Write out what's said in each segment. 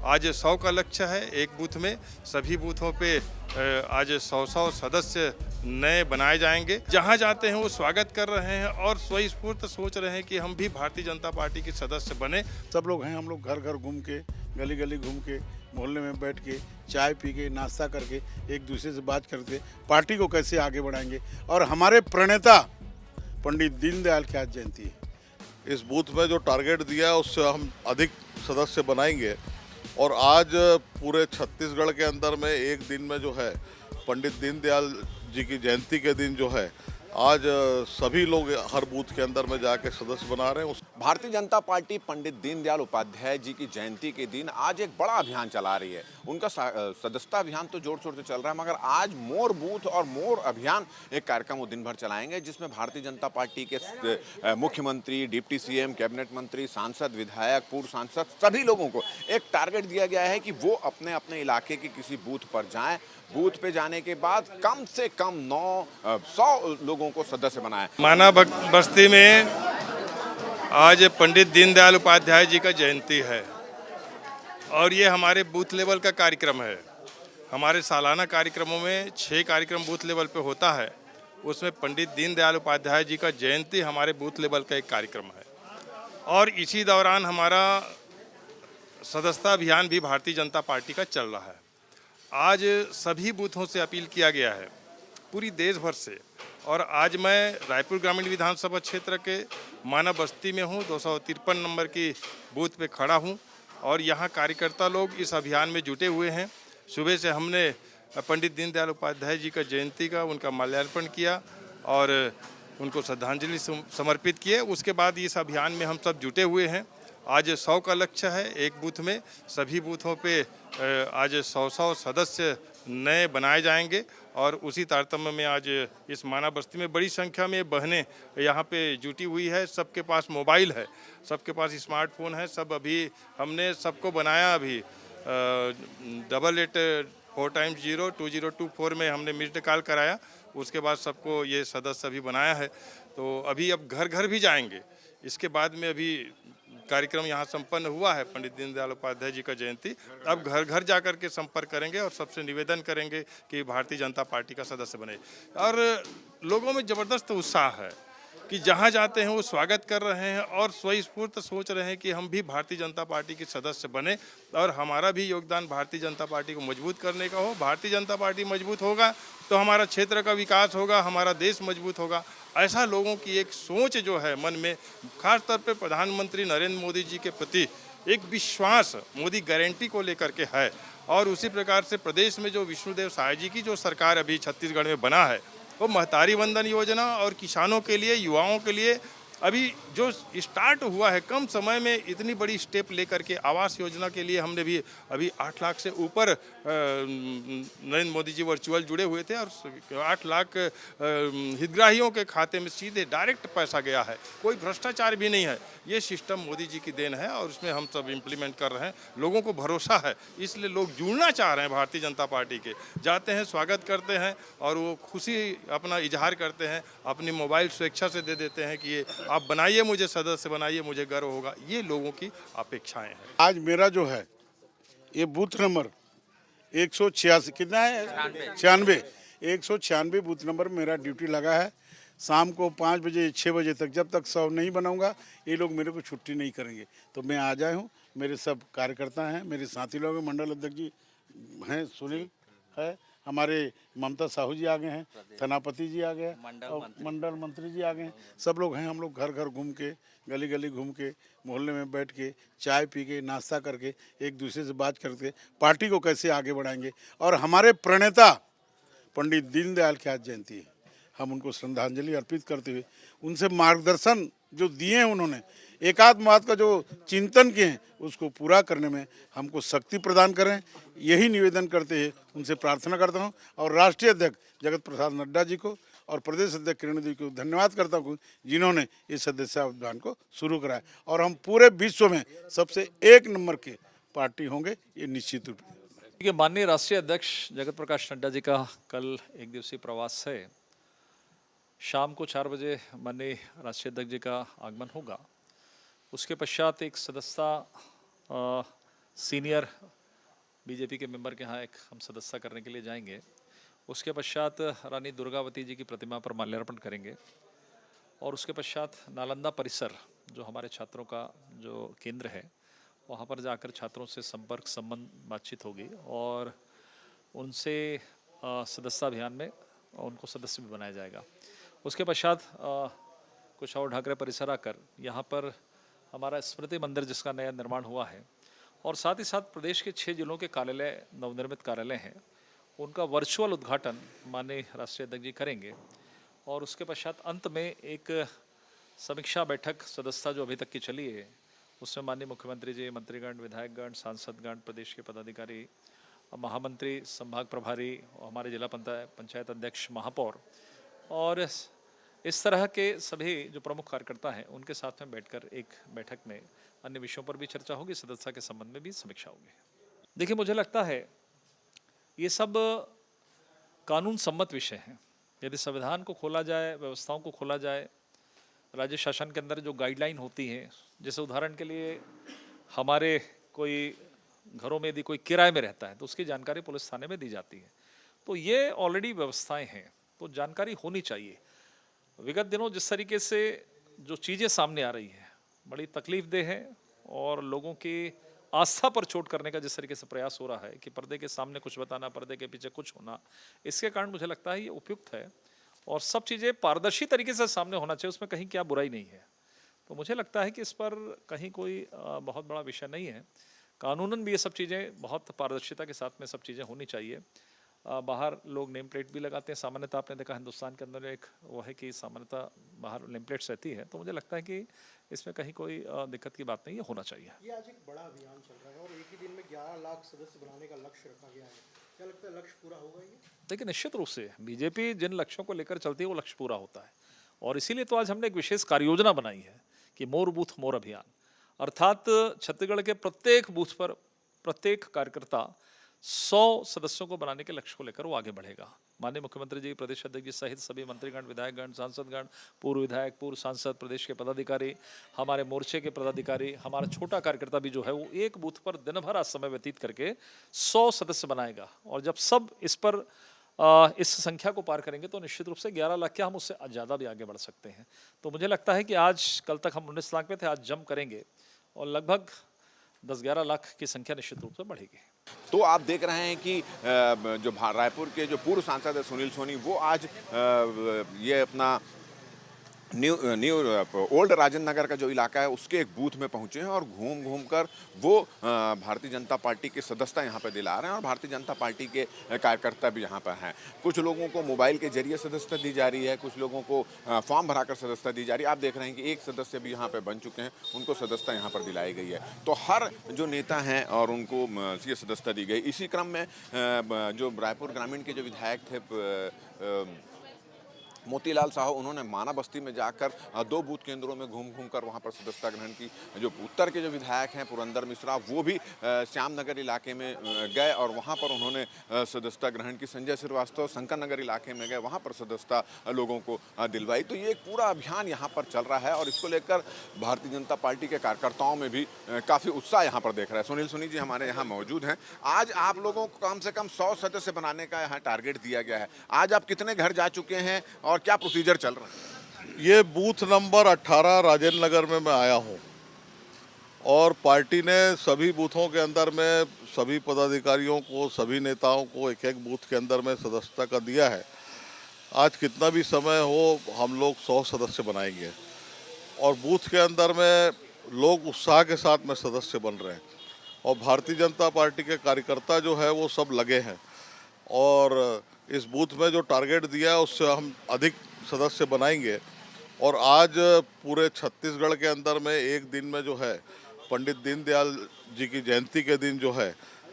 आज 100 का लक्ष्य है एक बूथ में। सभी बूथों पे आज 100 सदस्य नए बनाए जाएंगे। जहां जाते हैं वो स्वागत कर रहे हैं और स्वस्फूर्त सोच रहे हैं कि हम भी भारतीय जनता पार्टी के सदस्य बने। सब लोग हैं, हम लोग घर घर घूम के, गली गली घूम के, मोहल्ले में बैठ के, चाय पी के, नाश्ता करके, एक दूसरे से बात करते पार्टी को कैसे आगे बढ़ाएंगे। और हमारे प्रणेता पंडित दीनदयाल की आज जयंती है। इस बूथ में जो टारगेट दिया है उससे हम अधिक सदस्य बनाएंगे और आज पूरे छत्तीसगढ़ के अंदर में एक दिन में जो है पंडित दीनदयाल जी की जयंती के दिन जो है आज सभी लोग हर बूथ के अंदर में जाके सदस्य बना रहे हैं। भारतीय जनता पार्टी पंडित दीनदयाल उपाध्याय जी की जयंती के दिन आज एक बड़ा अभियान चला रही है। उनका सदस्यता अभियान तो जोर शोर से चल रहा है, मगर आज मोर बूथ और मोर अभियान एक कार्यक्रम वो दिन भर चलाएंगे, जिसमें भारतीय जनता पार्टी के मुख्यमंत्री, डिप्टी सीएम, कैबिनेट मंत्री, सांसद, विधायक, पूर्व सांसद, सभी लोगों को एक टारगेट दिया गया है कि वो अपने अपने इलाके के किसी बूथ पर जाएं। बूथ पे जाने के बाद कम से कम 100 लोगों को सदस्य बनाएं। माना बस्ती में आज पंडित दीनदयाल उपाध्याय जी का जयंती है और ये हमारे बूथ लेवल का कार्यक्रम है। हमारे सालाना कार्यक्रमों में 6 कार्यक्रम बूथ लेवल पे होता है, उसमें पंडित दीनदयाल उपाध्याय जी का जयंती हमारे बूथ लेवल का एक कार्यक्रम है। और इसी दौरान हमारा सदस्यता अभियान भी भारतीय जनता पार्टी का चल रहा है। आज सभी बूथों से अपील किया गया है, पूरी देश भर से। और आज मैं रायपुर ग्रामीण विधानसभा क्षेत्र के माना बस्ती में हूँ, 253 नंबर की बूथ पे खड़ा हूँ और यहाँ कार्यकर्ता लोग इस अभियान में जुटे हुए हैं। सुबह से हमने पंडित दीनदयाल उपाध्याय जी का जयंती का उनका माल्यार्पण किया और उनको श्रद्धांजलि समर्पित किए। उसके बाद इस अभियान में हम सब जुटे हुए हैं। आज 100 का लक्ष्य है एक बूथ में। सभी बूथों पे आज 100 सदस्य नए बनाए जाएंगे और उसी तारतम्य में आज इस माना बस्ती में बड़ी संख्या में बहनें यहाँ पे जुटी हुई है। सबके पास मोबाइल है, सबके पास स्मार्टफोन है। सब अभी हमने सबको बनाया, अभी 88402024 में हमने मिस्ड कॉल कराया। उसके बाद सबको ये सदस्य अभी बनाया है। तो अभी अब घर घर भी जाएंगे। इसके बाद में अभी कार्यक्रम यहाँ संपन्न हुआ है पंडित दीनदयाल उपाध्याय जी का जयंती। अब घर घर जाकर के संपर्क करेंगे और सबसे निवेदन करेंगे कि भारतीय जनता पार्टी का सदस्य बने। और लोगों में ज़बरदस्त उत्साह है कि जहाँ जाते हैं वो स्वागत कर रहे हैं और स्वस्फूर्त सोच रहे हैं कि हम भी भारतीय जनता पार्टी के सदस्य बने और हमारा भी योगदान भारतीय जनता पार्टी को मजबूत करने का हो। भारतीय जनता पार्टी मजबूत होगा तो हमारा क्षेत्र का विकास होगा, हमारा देश मजबूत होगा। ऐसा लोगों की एक सोच जो है मन में, खास तौर पे प्रधानमंत्री नरेंद्र मोदी जी के प्रति एक विश्वास मोदी गारंटी को लेकर के है। और उसी प्रकार से प्रदेश में जो विष्णुदेव साय जी की जो सरकार अभी छत्तीसगढ़ में बना है, वो महतारी वंदन योजना और किसानों के लिए, युवाओं के लिए अभी जो स्टार्ट हुआ है, कम समय में इतनी बड़ी स्टेप लेकर के आवास योजना के लिए हमने भी अभी 8 लाख से ऊपर नरेंद्र मोदी जी वर्चुअल जुड़े हुए थे और 8 लाख हितग्राहियों के खाते में सीधे डायरेक्ट पैसा गया है। कोई भ्रष्टाचार भी नहीं है। ये सिस्टम मोदी जी की देन है और उसमें हम सब इम्प्लीमेंट कर रहे हैं। लोगों को भरोसा है, इसलिए लोग जुड़ना चाह रहे हैं भारतीय जनता पार्टी के। जाते हैं, स्वागत करते हैं और वो खुशी अपना इजहार करते हैं, अपनी मोबाइल स्वेच्छा से दे देते हैं कि ये आप बनाइए, मुझे सदस्य बनाइए, मुझे गर्व होगा। ये लोगों की अपेक्षाएं हैं। आज मेरा जो है ये बूथ नंबर 186 कितना है, 96, 196 बूथ नंबर मेरा ड्यूटी लगा है। शाम को 5 बजे 6 बजे तक, जब तक 100 नहीं बनाऊंगा ये लोग मेरे को छुट्टी नहीं करेंगे। तो मैं आ जाए हूँ, मेरे सब कार्यकर्ता हैं, मेरे साथी लोग हैं, मंडल अध्यक्ष जी हैं, सुनील है, हमारे ममता साहू जी आ गए हैं, थनापति जी आ गए, मंडल मंत्री जी आ गए हैं। सब लोग हैं, हम लोग घर घर घूम के, गली गली घूम के, मोहल्ले में बैठ के, चाय पी के, नाश्ता करके, एक दूसरे से बात करके पार्टी को कैसे आगे बढ़ाएंगे। और हमारे प्रणेता पंडित दीनदयाल की आज जयंती है। हम उनको श्रद्धांजलि अर्पित करते हुए उनसे मार्गदर्शन जो दिए हैं, उन्होंने एकात्मवाद का जो चिंतन किए हैं उसको पूरा करने में हमको शक्ति प्रदान करें, यही निवेदन करते हुए उनसे प्रार्थना करता हूं। और राष्ट्रीय अध्यक्ष जगत प्रसाद नड्डा जी को और प्रदेश अध्यक्ष किरण जी को धन्यवाद करता हूं जिन्होंने इस सदस्यता अभियान को शुरू कराया। और हम पूरे विश्व में सबसे 1 नंबर की पार्टी होंगे, ये निश्चित रूप से। माननीय राष्ट्रीय अध्यक्ष जगत प्रकाश नड्डा जी का कल 1 दिवसीय प्रवास है। शाम को 4 बजे माननीय राष्ट्रीय अध्यक्ष जी का आगमन होगा। उसके पश्चात एक सदस्यता सीनियर बीजेपी के मेंबर के यहाँ एक हम सदस्यता करने के लिए जाएंगे। उसके पश्चात रानी दुर्गावती जी की प्रतिमा पर माल्यार्पण करेंगे और उसके पश्चात नालंदा परिसर जो हमारे छात्रों का जो केंद्र है वहाँ पर जाकर छात्रों से संपर्क संबंध बातचीत होगी और उनसे सदस्यता अभियान में उनको सदस्य भी बनाया जाएगा। उसके पश्चात कुछ और ढाकरे परिसर आकर यहाँ पर हमारा स्मृति मंदिर जिसका नया निर्माण हुआ है और साथ ही साथ प्रदेश के 6 जिलों के कार्यालय नवनिर्मित कार्यालय हैं उनका वर्चुअल उद्घाटन माननीय राष्ट्रीय अध्यक्ष जी करेंगे और उसके पश्चात अंत में एक समीक्षा बैठक सदस्यता जो अभी तक की चली है उसमें माननीय मुख्यमंत्री जी, मंत्रीगण, विधायकगण, सांसदगण, प्रदेश के पदाधिकारी, महामंत्री, संभाग प्रभारी, हमारे जिला पंचायत अध्यक्ष, महापौर और इस तरह के सभी जो प्रमुख कार्यकर्ता हैं उनके साथ में बैठकर एक बैठक में अन्य विषयों पर भी चर्चा होगी, सदस्यता के संबंध में भी समीक्षा होगी। देखिए, मुझे लगता है ये सब कानून सम्मत विषय हैं। यदि संविधान को खोला जाए, व्यवस्थाओं को खोला जाए, राज्य शासन के अंदर जो गाइडलाइन होती हैं, जैसे उदाहरण के लिए हमारे कोई घरों में यदि कोई किराए में रहता है तो उसकी जानकारी पुलिस थाने में दी जाती है, तो ये ऑलरेडी व्यवस्थाएं हैं, तो जानकारी होनी चाहिए। विगत दिनों जिस तरीके से जो चीज़ें सामने आ रही हैं बड़ी तकलीफदेह है और लोगों की आस्था पर चोट करने का जिस तरीके से प्रयास हो रहा है कि पर्दे के सामने कुछ बताना, पर्दे के पीछे कुछ होना, इसके कारण मुझे लगता है ये उपयुक्त है और सब चीज़ें पारदर्शी तरीके से सामने होना चाहिए, उसमें कहीं क्या बुराई नहीं है। तो मुझे लगता है कि इस पर कहीं कोई बहुत बड़ा विषय नहीं है। कानूनन भी ये सब चीज़ें बहुत पारदर्शिता के साथ में सब चीज़ें होनी चाहिए। बाहर लोग नेम प्लेट भी लगाते हैं, सामान्यतः आपने देखा हिंदुस्तान के अंदर एक वो है कि सामान्यतः बाहर नेम प्लेट्स रहती है, तो मुझे लगता है कि इसमें कहीं कोई दिक्कत की बात नहीं है, होना चाहिए। ये आज एक बड़ा अभियान चल रहा है और एक ही दिन में 11 लाख सदस्य बनाने का लक्ष्य रखा गया है, क्या लगता है लक्ष्य पूरा होगा ये? देखिए, निश्चित रूप से बीजेपी जिन लक्ष्यों को लेकर चलती है वो लक्ष्य पूरा होता है और इसीलिए तो आज हमने एक विशेष कार्य योजना बनाई है कि मोर बूथ मोर अभियान, अर्थात छत्तीसगढ़ के प्रत्येक बूथ पर प्रत्येक कार्यकर्ता 100 सदस्यों को बनाने के लक्ष्य को लेकर वो आगे बढ़ेगा। माननीय मुख्यमंत्री जी, प्रदेश अध्यक्ष जी सहित सभी मंत्रीगण, विधायकगण, सांसदगण, पूर्व विधायक, पूर्व सांसद, प्रदेश के पदाधिकारी, हमारे मोर्चे के पदाधिकारी, हमारा छोटा कार्यकर्ता भी जो है वो एक बूथ पर दिन भर आज समय व्यतीत करके 100 सदस्य बनाएगा और जब सब इस पर इस संख्या को पार करेंगे तो निश्चित रूप से 11 लाख क्या हम उससे ज़्यादा भी आगे बढ़ सकते हैं। तो मुझे लगता है कि आज कल तक हम 19 लाख में थे, आज जंप करेंगे और लगभग 10-11 लाख की संख्या निश्चित रूप से बढ़ेगी। तो आप देख रहे हैं कि जो रायपुर के जो पूर्व सांसद है सुनील सोनी, वो आज ये अपना न्यू ओल्ड राजेंद्र नगर का जो इलाका है उसके एक बूथ में पहुंचे हैं और घूम घूम कर वो भारतीय जनता पार्टी के सदस्यता यहाँ पर दिला रहे हैं और भारतीय जनता पार्टी के कार्यकर्ता भी यहाँ पर हैं। कुछ लोगों को मोबाइल के जरिए सदस्यता दी जा रही है, कुछ लोगों को फॉर्म भराकर सदस्यता दी जा रही है। आप देख रहे हैं कि एक सदस्य भी यहाँ पर बन चुके हैं, उनको सदस्यता यहाँ पर दिलाई गई है। तो हर जो नेता हैं और उनको ये सदस्यता दी गई। इसी क्रम में जो रायपुर ग्रामीण के जो विधायक थे मोतीलाल साहू, उन्होंने माना बस्ती में जाकर 2 बूथ केंद्रों में घूम घूम कर वहाँ पर सदस्यता ग्रहण की। जो उत्तर के जो विधायक हैं पुरंदर मिश्रा, वो भी श्यामनगर इलाके में गए और वहाँ पर उन्होंने सदस्यता ग्रहण की। संजय श्रीवास्तव शंकर नगर इलाके में गए, वहाँ पर सदस्यता लोगों को दिलवाई। तो ये एक पूरा अभियान यहाँ पर चल रहा है और इसको लेकर भारतीय जनता पार्टी के कार्यकर्ताओं में भी काफ़ी उत्साह यहाँ पर देख रहा है। सुनील सोनी जी हमारे यहाँ मौजूद हैं। आज आप लोगों को कम से कम 100 सदस्य बनाने का यहाँ टारगेट दिया गया है। आज आप कितने घर जा चुके हैं और क्या प्रोसीजर चल रहा है? ये बूथ नंबर 18 राजेंद्र नगर में मैं आया हूँ और पार्टी ने सभी बूथों के अंदर में सभी पदाधिकारियों को, सभी नेताओं को एक एक बूथ के अंदर में सदस्यता का दिया है। आज कितना भी समय हो हम लोग 100 सदस्य बनाएंगे और बूथ के अंदर में लोग उत्साह के साथ में सदस्य बन रहे हैं और भारतीय जनता पार्टी के कार्यकर्ता जो है वो सब लगे हैं और इस बूथ में जो टारगेट दिया है उससे हम अधिक सदस्य बनाएंगे और आज पूरे छत्तीसगढ़ के अंदर में एक दिन में जो है पंडित दीनदयाल जी की जयंती के दिन जो है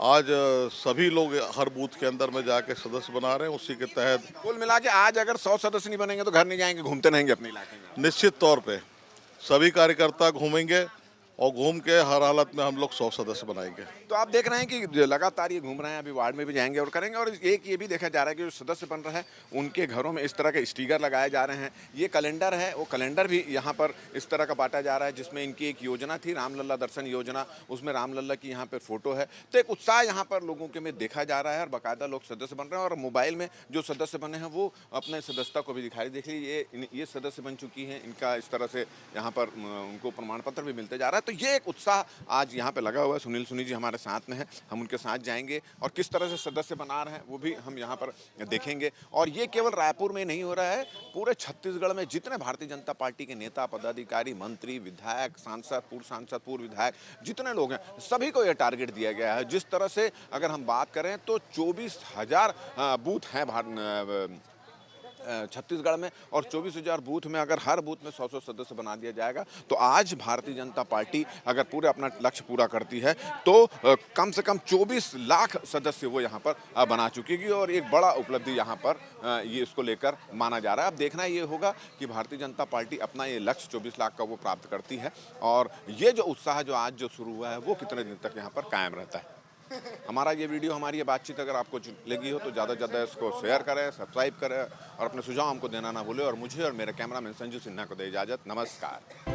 आज सभी लोग हर बूथ के अंदर में जाके सदस्य बना रहे हैं। उसी के तहत कुल मिला के आज अगर 100 सदस्य नहीं बनेंगे तो घर नहीं जाएंगे, घूमते रहेंगे अपने इलाके में। निश्चित तौर पे सभी कार्यकर्ता घूमेंगे और घूम के हर हालत में हम लोग 100 सदस्य बनाएंगे। तो आप देख रहे हैं कि लगातार ये घूम रहे हैं, अभी वार्ड में भी जाएंगे और करेंगे। और एक ये भी देखा जा रहा है कि जो सदस्य बन रहे हैं उनके घरों में इस तरह के स्टिकर लगाए जा रहे हैं। ये कैलेंडर है, वो कैलेंडर भी यहाँ पर इस तरह का बांटा जा रहा है, जिसमें इनकी एक योजना थी, रामलला दर्शन योजना, उसमें रामलला की यहाँ पर फोटो है। तो एक उत्साह यहाँ पर लोगों के में देखा जा रहा है और बाकायदा लोग सदस्य बन रहे हैं। और मोबाइल में जो सदस्य बने हैं वो अपने सदस्यता को भी दिखाई, देखिए ये सदस्य बन चुकी हैं, इनका इस तरह से यहाँ पर उनको प्रमाण पत्र भी मिलते जा रहा है। तो ये एक उत्साह आज यहाँ पे लगा हुआ है। सुनील सुनी जी हमारे साथ में हैं, हम उनके साथ जाएंगे और किस तरह से सदस्य बना रहे हैं वो भी हम यहाँ पर देखेंगे। और ये केवल रायपुर में नहीं हो रहा है, पूरे छत्तीसगढ़ में जितने भारतीय जनता पार्टी के नेता, पदाधिकारी, मंत्री, विधायक, सांसद, पूर्व विधायक जितने लोग हैं, सभी को ये टारगेट दिया गया है। जिस तरह से अगर हम बात करें तो 24,000 बूथ हैं छत्तीसगढ़ में, और 24,000 बूथ में अगर हर बूथ में 100 सदस्य बना दिया जाएगा तो आज भारतीय जनता पार्टी अगर पूरे अपना लक्ष्य पूरा करती है तो कम से कम 24 लाख सदस्य वो यहाँ पर बना चुकी और एक बड़ा उपलब्धि यहाँ पर ये इसको लेकर माना जा रहा है। अब देखना ये होगा कि भारतीय जनता पार्टी अपना ये लक्ष्य 24 लाख का वो प्राप्त करती है और ये जो उत्साह जो आज जो शुरू हुआ है वो कितने दिन तक यहाँ पर कायम रहता है। हमारा ये वीडियो, हमारी ये बातचीत अगर आपको लगी हो तो ज़्यादा से ज़्यादा इसको शेयर करें, सब्सक्राइब करें और अपने सुझाव हमको देना ना भूलें। और मुझे और मेरे कैमरामैन संजू सिन्हा को दे इजाज़त। नमस्कार।